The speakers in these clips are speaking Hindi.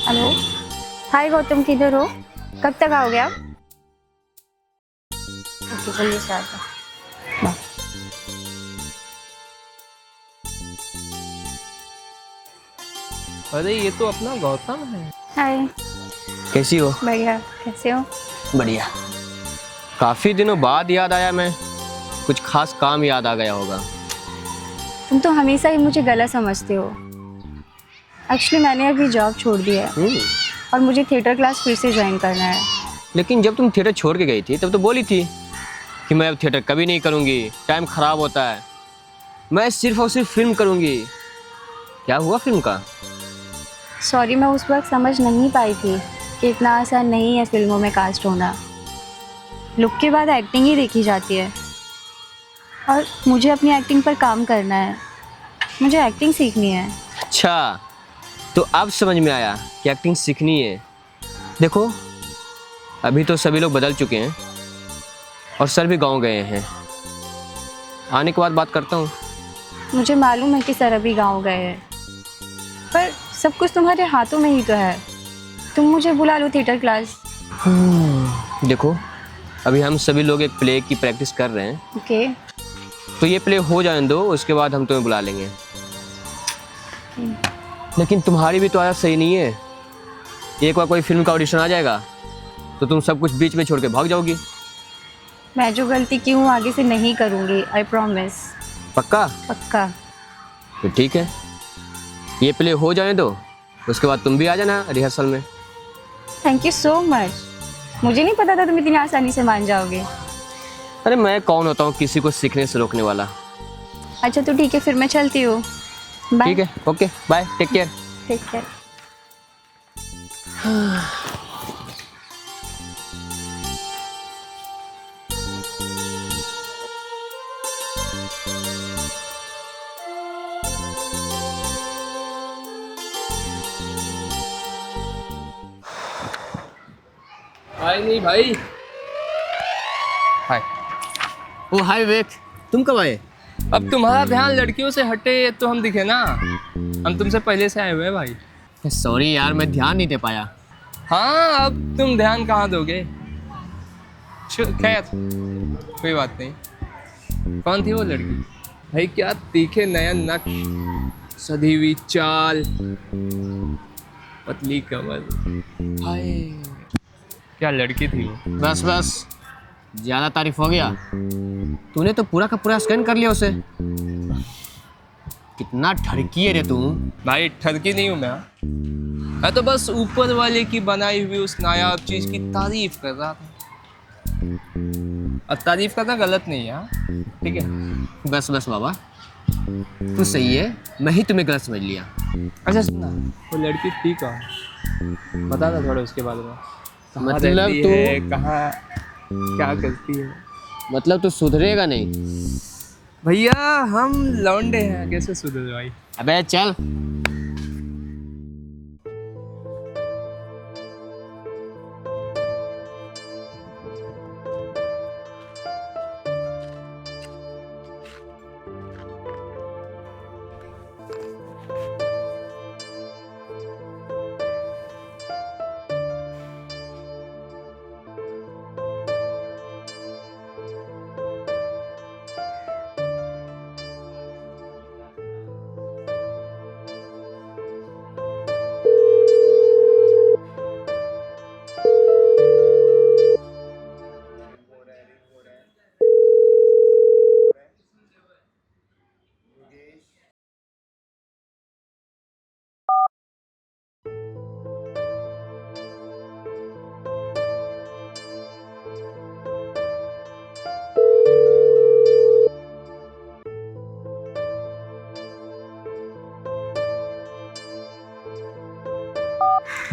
हेलो। हाय गौतम, किधर हो? कब तक आओगे आप? ओके, जल्दी से आ जाओ। बाय। अरे ये तो अपना गौतम है। हाय। कैसी हो? बढ़िया, कैसे हो? बढ़िया। काफी दिनों बाद याद आया। मैं कुछ खास काम याद आ गया होगा। तुम तो हमेशा ही मुझे गलत समझते हो। एक्चुअली मैंने अभी जॉब छोड़ दी है और मुझे थिएटर क्लास फिर से ज्वाइन करना है। लेकिन जब तुम थिएटर छोड़ के गई थी तब तो बोली थी कि मैं अब थिएटर कभी नहीं करूंगी, टाइम खराब होता है, मैं सिर्फ और सिर्फ फिल्म करूंगी। क्या हुआ फिल्म का? सॉरी, मैं उस वक्त समझ नहीं पाई थी कि इतना आसान नहीं है फिल्मों में कास्ट होना। लुक के बाद एक्टिंग ही देखी जाती है और मुझे अपनी एक्टिंग पर काम करना है। मुझे एक्टिंग सीखनी है। अच्छा, तो अब समझ में आया कि एक्टिंग सीखनी है। देखो, अभी तो सभी लोग बदल चुके हैं और सर भी गाँव गए हैं। आने के बाद बात करता हूँ। मुझे मालूम है कि सर अभी गाँव गए हैं, पर सब कुछ तुम्हारे हाथों में ही तो है। तुम मुझे बुला लो थिएटर क्लास। देखो, अभी हम सभी लोग एक प्ले की प्रैक्टिस कर रहे हैं। ओके। तो ये प्ले हो जाने दो, उसके बाद हम तुम्हें बुला लेंगे। लेकिन तुम्हारी भी तो आदत सही नहीं है। एक बार कोई फिल्म का ऑडिशन आ जाएगा तो तुम सब कुछ बीच में छोड़ के भाग जाओगी। मैं जो गलती की हूँ आगे से नहीं करूँगी, आई प्रॉमिस। पक्का? पक्का। तो ठीक है, ये प्ले हो जाने दो, उसके बाद तुम भी आ जाना रिहर्सल में। Thank you so much. मुझे नहीं पता था तुम इतनी आसानी से मान जाओगे। अरे मैं कौन होता हूँ किसी को सीखने से रोकने वाला। अच्छा तो ठीक है, फिर मैं चलती हूँ। बाय। ठीक है, okay, bye, take care. Take care. Hi नहीं भाई। हाय। ओ हाय विवेक, तुम कब आए? अब तुम्हारा ध्यान लड़कियों से हटे तो हम दिखे ना। हम तुमसे पहले से आए हुए हैं भाई। सॉरी यार, मैं ध्यान नहीं दे पाया। हाँ, अब तुम ध्यान कहाँ दोगे? खैर, कोई बात नहीं। कौन थी वो लड़की? भाई क्या तीखे नयन नक्श, सधी हुई चाल, पतली कमर। हाय, क्या लड़की थी वो। बस बस, ज्यादा तारीफ हो गया। तूने तो पूरा का पूरा स्कैन कर लिया उसे। कितना ठरकी है रे तू। भाई ठरकी नहीं हूँ मैं तो बस ऊपर वाले की बनाई हुई उस नायाब चीज की तारीफ कर रहा था। और तारीफ करना गलत नहीं है, हाँ? ठीक है। बस बस बाबा, तू सही है, मैं ही तुम्हें गलत समझ लिया। अच्छा सुना, वो लड़की थी कहाँ? बता ना थोड़ा उसके बारे में। कहाँ मतलब रहती तो है, कहाँ क्या करती है? मतलब तू सुधरेगा नहीं। भैया हम लौंडे हैं, कैसे सुधर भाई? अबे चल।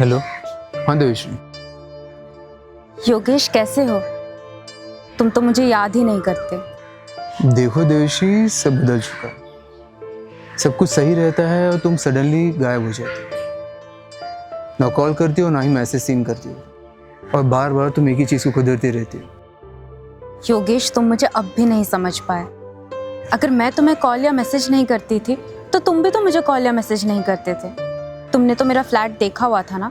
हेलो। हाँ देवेश्री। योगेश, कैसे हो? तुम तो मुझे याद ही नहीं करते। देखो देवेश्री, सब बदल चुका है। सब कुछ सही रहता है और तुम सडनली गायब हो जाती हो। ना कॉल करती हो ना ही मैसेज सीन करती हो। और बार बार तुम एक ही चीज़ को खुदरती रहती हो। योगेश, तुम मुझे अब भी नहीं समझ पाए। अगर मैं तुम्हें कॉल या मैसेज नहीं करती थी तो तुम भी तो मुझे कॉल या मैसेज नहीं करते थे। तुमने तो मेरा फ्लैट देखा हुआ था ना,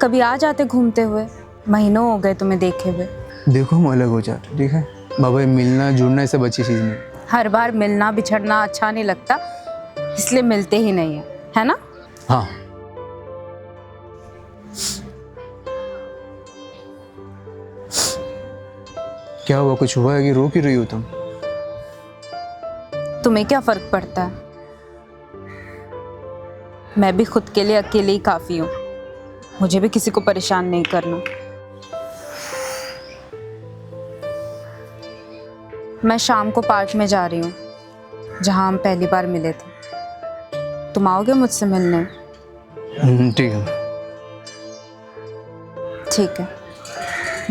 कभी आ जाते घूमते हुए। महीनों हो गए तुम्हें देखे हुए। देखो हम अलग हो जाते, ठीक है बाबा, ये मिलना जुड़ना ये सब अच्छी चीज़ नहीं। हर बार मिलना बिछड़ना अच्छा नहीं लगता, इसलिए मिलते ही नहीं है ना? हाँ। क्या हुआ, कुछ हुआ है कि रो क्यों रही हो तुम? तुम्हें क्या फर्क पड़ता है? मैं भी खुद के लिए अकेले ही काफी हूँ, मुझे भी किसी को परेशान नहीं करना। मैं शाम को पार्क में जा रही हूँ जहाँ हम पहली बार मिले थे। तुम आओगे मुझसे मिलने? ठीक है। ठीक है,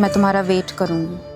मैं तुम्हारा वेट करूँगी।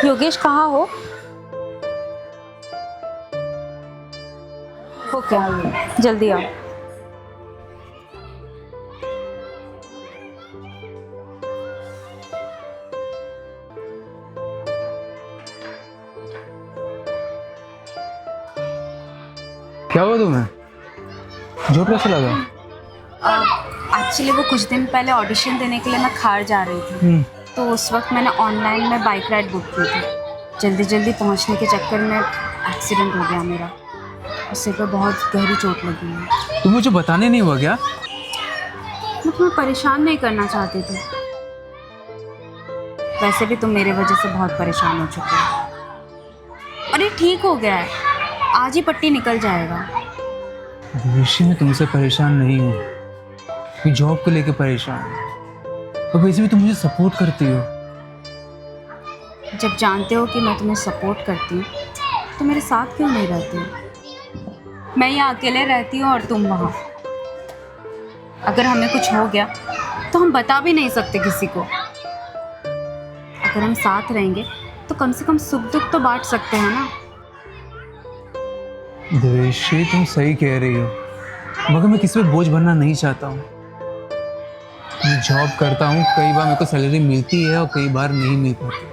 योगेश कहाँ हो? क्या जल्दी आओ। क्या हुआ तुम्हें, जोर कैसे लगा? एक्चुअली वो कुछ दिन पहले ऑडिशन देने के लिए मैं खार जा रही थी, तो उस वक्त मैंने ऑनलाइन में बाइक राइड बुक की थी। जल्दी जल्दी पहुंचने के चक्कर में एक्सीडेंट हो गया मेरा। उससे पे बहुत गहरी चोट लगी है। तुम मुझे बताने नहीं हुआ क्या? मैं तुम्हें परेशान नहीं करना चाहती थी, वैसे भी तुम मेरे वजह से बहुत परेशान हो चुके हो। अरे ठीक हो गया है, आज ही पट्टी निकल जाएगा। भविष्य में तुमसे परेशान नहीं हूँ, मैं जॉब को लेकर परेशान हूँ। और वैसे भी तुम मुझे सपोर्ट करती हो। जब जानते हो कि मैं तुम्हें सपोर्ट करती हूँ तो मेरे साथ क्यों नहीं रहती? मैं यहाँ अकेले रहती हूँ और तुम वहाँ। अगर हमें कुछ हो गया तो हम बता भी नहीं सकते किसी को। अगर हम साथ रहेंगे तो कम से कम सुख दुख तो बांट सकते हैं ना। देवेशी, तुम सही कह रही हो, मगर मैं किसी पे बोझ बनना नहीं चाहता हूँ। मैं जॉब करता हूँ, कई बार मेरे को सैलरी मिलती है और कई बार नहीं मिल पाती,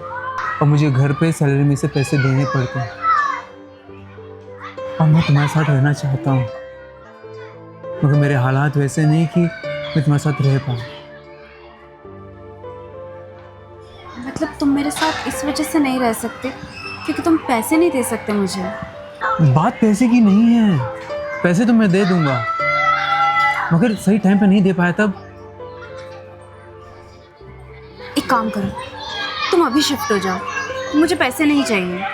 और मुझे घर पे सैलरी में से पैसे देने पड़ते हैं। और मैं तुम्हारे साथ रहना चाहता हूँ, मगर मेरे हालात वैसे नहीं कि मैं तुम्हारे साथ रह पाऊँ। मतलब तुम मेरे साथ इस वजह से नहीं रह सकते क्योंकि तुम पैसे नहीं दे सकते मुझे? बात पैसे की नहीं है, पैसे तो मैं दे दूंगा, मगर सही टाइम पे नहीं दे पाया तब। एक काम करो, तुम अभी शिफ्ट हो जाओ, मुझे पैसे नहीं चाहिए।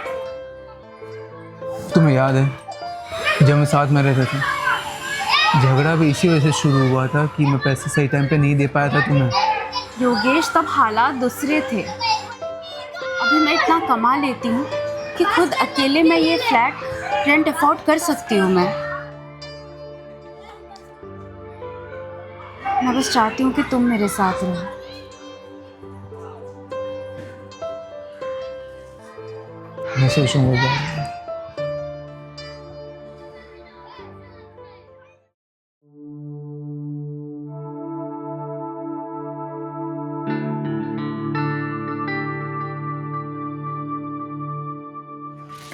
तुम्हें याद है जब मैं साथ में रहते थे, झगड़ा भी इसी वजह से शुरू हुआ था कि मैं पैसे सही टाइम पे नहीं दे पाया था तुम्हें। योगेश, तब हालात दूसरे थे। अभी मैं इतना कमा लेती हूँ कि खुद अकेले मैं ये फ्लैट रेंट अफोर्ड कर सकती हूँ। मैं मैं बस चाहती हूँ कि तुम मेरे साथ रहो। मैं सोचूंगा।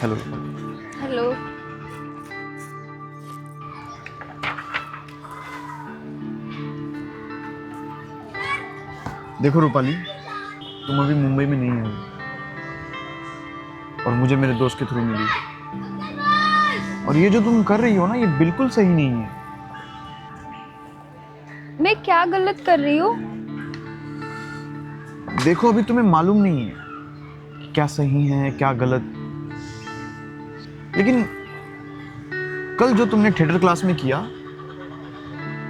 हेलो। हेलो। देखो रूपाली, तुम अभी मुंबई में नहीं हो और मुझे मेरे दोस्त के थ्रू मिली, और ये जो तुम कर रही हो ना, ये बिल्कुल सही नहीं है। मैं क्या गलत कर रही हूँ? देखो अभी तुम्हें मालूम नहीं है कि क्या सही है क्या गलत, लेकिन कल जो तुमने थिएटर क्लास में किया,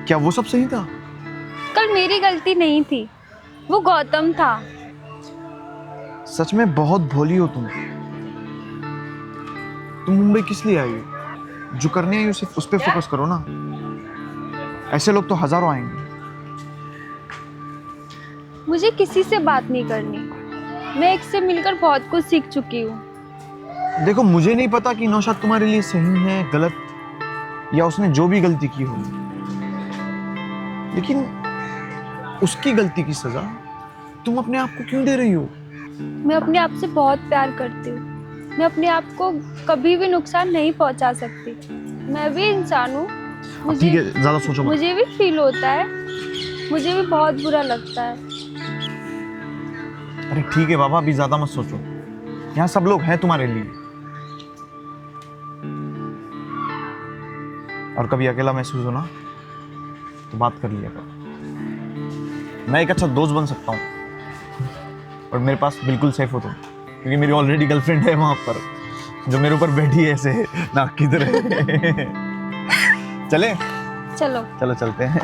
क्या वो सब सही था? कल मेरी गलती नहीं थी, वो गौतम था। सच में बहुत भोली हो तुम मुंबई किस लिए आई हो? जो करने आई हो सिर्फ उस पर फोकस करो ना। ऐसे लोग तो हजारों आएंगे। मुझे किसी से बात नहीं करनी। मैं एक से मिलकर बहुत कुछ सीख चुकी हूँ। देखो मुझे नहीं पता कि नौशाद तुम्हारे लिए सही है गलत, या उसने जो भी गलती की हो, लेकिन उसकी गलती की सजा तुम अपने आप को क्यों दे रही हो? मैं अपने आप से बहुत प्यार करती हूँ। मैं अपने आप को कभी भी नुकसान नहीं पहुँचा सकती। मैं भी इंसान हूँ। ठीक है, ज्यादा सोचो मत। मुझे भी फील होता है, मुझे भी बहुत बुरा लगता है। अरे ठीक है बाबा, अभी ज्यादा मत सोचो। यहाँ सब लोग हैं तुम्हारे लिए। और कभी अकेला महसूस हो ना, तो बात कर लिया करो। मैं एक अच्छा दोस्त बन सकता हूँ, और मेरे पास बिल्कुल सेफ हो तुम, क्योंकि मेरी ऑलरेडी गर्लफ्रेंड है वहां पर, जो मेरे ऊपर बैठी है ऐसे ना किधर। चले चलो चलो चलते हैं।